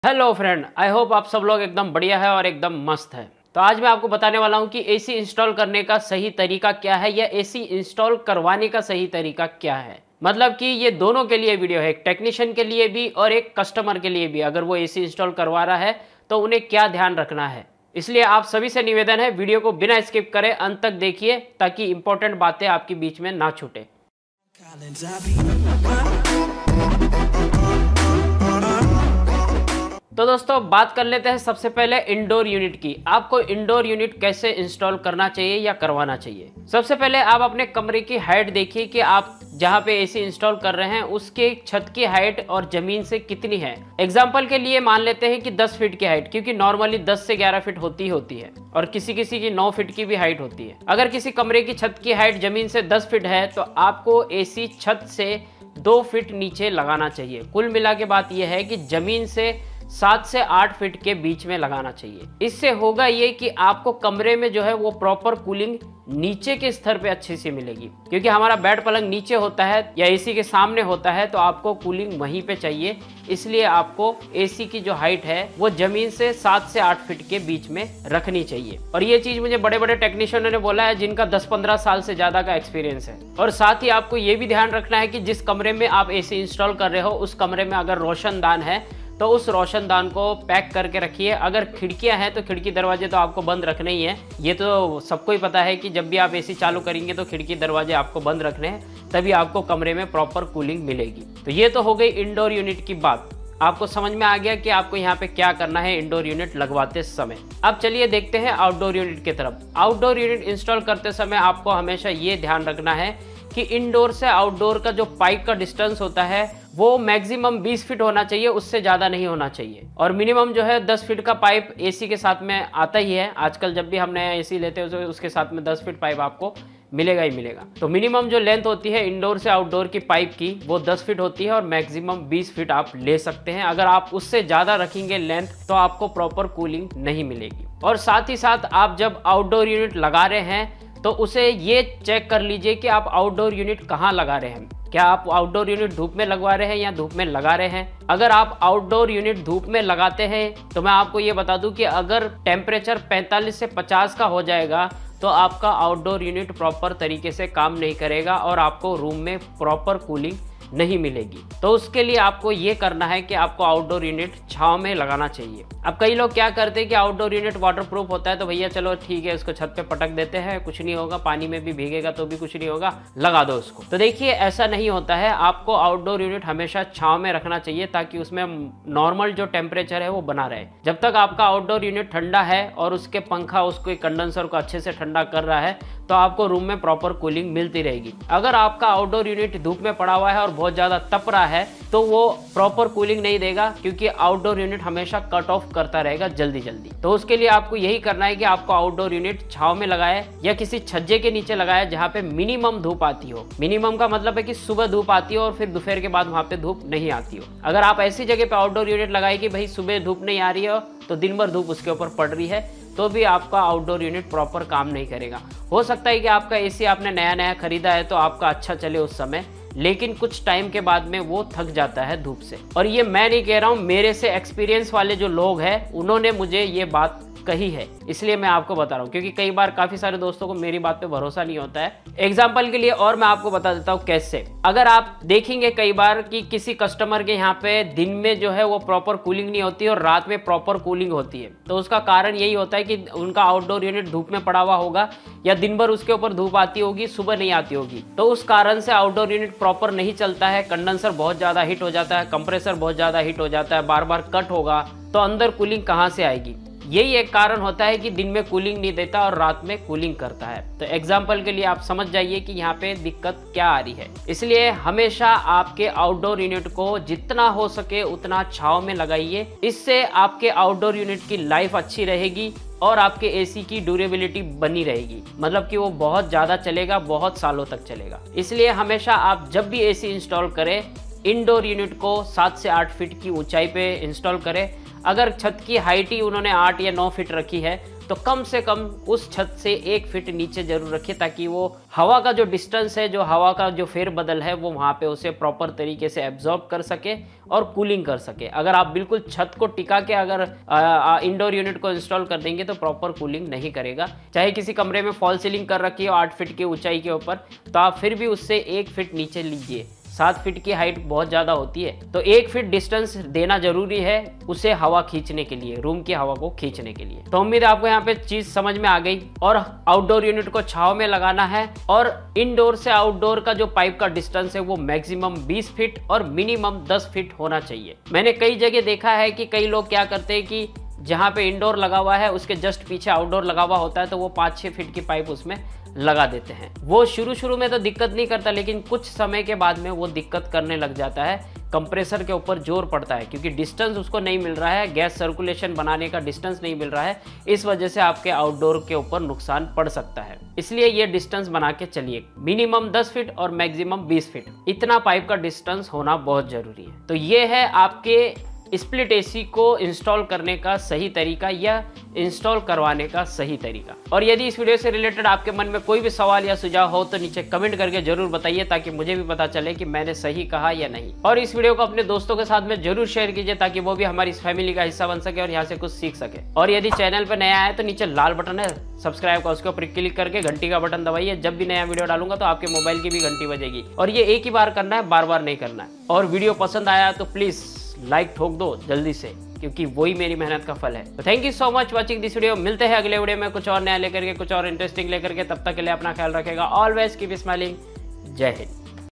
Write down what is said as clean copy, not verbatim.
Hello friend, I hope आप सब लोग एकदम बढ़िया है और एकदम मस्त है। तो आज मैं आपको बताने वाला हूं कि एसी इंस्टॉल करने का सही तरीका क्या है या एसी इंस्टॉल करवाने का सही तरीका क्या है। मतलब कि ये दोनों के लिए वीडियो है, एक टेक्नीशियन के लिए भी और एक कस्टमर के लिए भी। अगर वो एसी इंस्टॉल करवा रहा है तो उन्हें क्या ध्यान रखना है, इसलिए आप सभी से निवेदन है वीडियो को बिना स्किप करें अंत तक देखिए ताकि इंपॉर्टेंट बातें आपके बीच में ना छूटे। तो दोस्तों बात कर लेते हैं सबसे पहले इंडोर यूनिट की। आपको इंडोर यूनिट कैसे इंस्टॉल करना चाहिए या करवाना चाहिए। सबसे पहले आप अपने कमरे की हाइट देखिए कि आप जहां पे एसी इंस्टॉल कर रहे हैं उसके छत की हाइट और जमीन से कितनी है। एग्जांपल के लिए मान लेते हैं कि 10 फीट की हाइट, क्योंकि नॉर्मली 10 से 11 फीट होती है और किसी किसी की 9 फीट की भी हाइट होती है। अगर किसी कमरे की छत की हाइट जमीन से 10 फीट है तो आपको एसी छत से 2 फीट नीचे लगाना चाहिए। कुल मिला के बात यह है कि जमीन से 7 से 8 फीट के बीच में लगाना चाहिए। इससे होगा ये कि आपको कमरे में जो है वो प्रॉपर कूलिंग नीचे के स्तर पे अच्छी सी मिलेगी, क्योंकि हमारा बेड पलंग नीचे होता है या एसी के सामने होता है तो आपको कूलिंग वहीं पे चाहिए। इसलिए आपको एसी की जो हाइट है वो जमीन से 7 से 8 फीट के बीच में रखनी चाहिए। और ये चीज मुझे बड़े बड़े टेक्नीशियनों ने बोला है जिनका 10-15 साल से ज्यादा का एक्सपीरियंस है। और साथ ही आपको ये भी ध्यान रखना है कि जिस कमरे में आप एसी इंस्टॉल कर रहे हो उस कमरे में अगर रोशनदान है तो उस रोशनदान को पैक करके रखिए। अगर खिड़कियां हैं तो खिड़की दरवाजे तो आपको बंद रखने ही हैं। ये तो सबको ही पता है कि जब भी आप एसी चालू करेंगे तो खिड़की दरवाजे आपको बंद रखने हैं, तभी आपको कमरे में प्रॉपर कूलिंग मिलेगी। तो ये तो हो गई इंडोर यूनिट की बात। आपको समझ में आ गया कि आपको यहाँ पे क्या करना है इंडोर यूनिट लगवाते समय। अब चलिए देखते हैं आउटडोर यूनिट की तरफ। आउटडोर यूनिट इंस्टॉल करते समय आपको हमेशा ये ध्यान रखना है कि इंडोर से आउटडोर का जो पाइप का डिस्टेंस होता है वो मैक्सिमम 20 फीट होना चाहिए, उससे ज़्यादा नहीं होना चाहिए। और मिनिमम जो है 10 फीट का पाइप एसी के साथ में आता ही है। आजकल जब भी हम नया एसी लेते हैं उसके साथ में 10 फीट पाइप आपको मिलेगा ही मिलेगा। तो मिनिमम जो लेंथ होती है इंडोर से आउटडोर की पाइप की वो 10 फीट होती है और मैक्सिमम 20 फीट आप ले सकते हैं। अगर आप उससे ज़्यादा रखेंगे लेंथ तो आपको प्रॉपर कूलिंग नहीं मिलेगी। और साथ ही साथ आप जब आउटडोर यूनिट लगा रहे हैं तो उसे ये चेक कर लीजिए कि आप आउटडोर यूनिट कहाँ लगा रहे हैं। क्या आप आउटडोर यूनिट धूप में लगवा रहे हैं या धूप में लगा रहे हैं। अगर आप आउटडोर यूनिट धूप में लगाते हैं तो मैं आपको ये बता दूं कि अगर टेम्परेचर 45 से 50 का हो जाएगा तो आपका आउटडोर यूनिट प्रॉपर तरीके से काम नहीं करेगा और आपको रूम में प्रॉपर कूलिंग नहीं मिलेगी। तो उसके लिए आपको ये करना है कि आपको आउटडोर यूनिट छांव में लगाना चाहिए। अब कई लोग क्या करते हैं कि आउटडोर यूनिट वाटरप्रूफ होता है तो भैया चलो ठीक है उसको छत पे पटक देते हैं, कुछ नहीं होगा, पानी में भी भीगेगा तो भी कुछ नहीं होगा, लगा दो उसको। तो देखिए ऐसा नहीं होता है। आपको आउटडोर यूनिट हमेशा छांव में रखना चाहिए ताकि उसमें नॉर्मल जो टेम्परेचर है वो बना रहे। जब तक आपका आउटडोर यूनिट ठंडा है और उसके पंखा उसको कंडेंसर को अच्छे से ठंडा कर रहा है तो आपको रूम में प्रॉपर कूलिंग मिलती रहेगी। अगर आपका आउटडोर यूनिट धूप में पड़ा हुआ है और बहुत ज़्यादा तप रहा है तो वो प्रॉपर कूलिंग नहीं देगा, क्योंकि आउटडोर यूनिट हमेशा कट ऑफ करता रहेगा जल्दी जल्दी। तो उसके लिए आपको यही करना है कि आपको आउटडोर यूनिट छांव में लगाए या किसी छज्जे के नीचे लगाए जहाँ पे मिनिमम धूप आती हो। मिनिमम का मतलब है कि सुबह धूप आती हो और फिर दोपहर के बाद वहाँ पे धूप नहीं आती हो। अगर आप ऐसी जगह पे आउटडोर यूनिट लगाए कि भाई सुबह धूप नहीं आ रही हो तो दिन भर धूप उसके ऊपर पड़ रही है तो भी आपका आउटडोर यूनिट प्रॉपर काम नहीं करेगा। हो सकता है कि आपका एसी आपने नया नया खरीदा है तो आपका अच्छा चले उस समय, लेकिन कुछ टाइम के बाद में वो थक जाता है धूप से। और ये मैं नहीं कह रहा हूँ, मेरे से एक्सपीरियंस वाले जो लोग हैं उन्होंने मुझे ये बात कही है, इसलिए मैं आपको बता रहा हूँ। क्योंकि कई बार काफी सारे दोस्तों को मेरी बात पे भरोसा नहीं होता है। एग्जाम्पल के लिए और मैं आपको बता देता हूँ कैसे। अगर आप देखेंगे कई बार कि किसी कस्टमर के यहाँ पे दिन में जो है वो प्रॉपर कूलिंग नहीं होती और रात में प्रॉपर कूलिंग होती है, तो उसका कारण यही होता है कि उनका आउटडोर यूनिट धूप में पड़ा हुआ होगा या दिन भर उसके ऊपर धूप आती होगी, सुबह नहीं आती होगी। तो उस कारण से आउटडोर यूनिट प्रॉपर नहीं चलता है, कंडेंसर बहुत ज्यादा हिट हो जाता है, कंप्रेसर बहुत ज्यादा हिट हो जाता है, बार बार कट होगा तो अंदर कूलिंग कहाँ से आएगी। यही एक कारण होता है कि दिन में कूलिंग नहीं देता और रात में कूलिंग करता है। तो एग्जाम्पल के लिए आप समझ जाइए कि यहाँ पे दिक्कत क्या आ रही है। इसलिए हमेशा आपके आउटडोर यूनिट को जितना हो सके उतना छांव में लगाइए। इससे आपके आउटडोर यूनिट की लाइफ अच्छी रहेगी और आपके एसी की ड्यूरेबिलिटी बनी रहेगी, मतलब कि वो बहुत ज़्यादा चलेगा, बहुत सालों तक चलेगा। इसलिए हमेशा आप जब भी एसी इंस्टॉल करें इंडोर यूनिट को 7 से 8 फीट की ऊंचाई पे इंस्टॉल करें। अगर छत की हाइट ही उन्होंने 8 या 9 फीट रखी है तो कम से कम उस छत से 1 फीट नीचे जरूर रखिए, ताकि वो हवा का जो डिस्टेंस है, जो हवा का जो फेरबदल है, वो वहाँ पे उसे प्रॉपर तरीके से एब्जॉर्ब कर सके और कूलिंग कर सके। अगर आप बिल्कुल छत को टिका के अगर इंडोर यूनिट को इंस्टॉल कर देंगे तो प्रॉपर कूलिंग नहीं करेगा। चाहे किसी कमरे में फॉल सीलिंग कर रखी हो 8 फीट की ऊंचाई के ऊपर, तो आप फिर भी उससे 1 फीट नीचे लीजिए। 7 फीट की हाइट बहुत ज़्यादा होती है, तो 1 फीट डिस्टेंस देना जरूरी है उसे हवा खींचने के लिए, रूम की हवा को खींचने के लिए। तो उम्मीद है आपको यहाँ पे चीज़ समझ में आ गई। और आउटडोर यूनिट को छांव में लगाना है और इंडोर से आउटडोर का जो पाइप का डिस्टेंस है वो मैक्सिमम 20 फीट और मिनिमम 10 फीट होना चाहिए। मैंने कई जगह देखा है कि कई लोग क्या करते हैं कि जहाँ पे इंडोर लगा हुआ है उसके जस्ट पीछे आउटडोर लगा हुआ होता है, तो वो 5-6 फीट की पाइप उसमें लगा देते हैं। वो शुरू में तो दिक्कत नहीं करता, लेकिन कुछ समय के बाद में वो दिक्कत करने लग जाता है। कंप्रेसर के ऊपर जोर पड़ता है क्योंकि डिस्टेंस उसको नहीं मिल रहा है, गैस सर्कुलेशन बनाने का डिस्टेंस नहीं मिल रहा है। इस वजह से आपके आउटडोर के ऊपर नुकसान पड़ सकता है। इसलिए ये डिस्टेंस बना के चलिए, मिनिमम 10 फीट और मैक्सिमम 20 फीट, इतना पाइप का डिस्टेंस होना बहुत जरूरी है। तो ये है आपके स्प्लिट एसी को इंस्टॉल करने का सही तरीका या इंस्टॉल करवाने का सही तरीका। और यदि इस वीडियो से रिलेटेड आपके मन में कोई भी सवाल या सुझाव हो तो नीचे कमेंट करके जरूर बताइए, ताकि मुझे भी पता चले कि मैंने सही कहा या नहीं। और इस वीडियो को अपने दोस्तों के साथ में जरूर शेयर कीजिए, ताकि वो भी हमारी इस फैमिली का हिस्सा बन सके और यहाँ से कुछ सीख सके। और यदि चैनल पर नया है तो नीचे लाल बटन है सब्सक्राइब का, उसके ऊपर क्लिक करके घंटी का बटन दबाइए। जब भी नया वीडियो डालूंगा तो आपके मोबाइल की भी घंटी बजेगी। और ये एक ही बार करना है, बार बार नहीं करना है। और वीडियो पसंद आया तो प्लीज लाइक ठोक दो जल्दी से, क्योंकि वही मेरी मेहनत का फल है। तो thank you so much watching this video. मिलते हैं अगले वीडियो में कुछ और नया लेकर के, कुछ और इंटरेस्टिंग लेकर के। तब तक के लिए अपना ख्याल रखेगा। Always keep smiling. जय हिंद।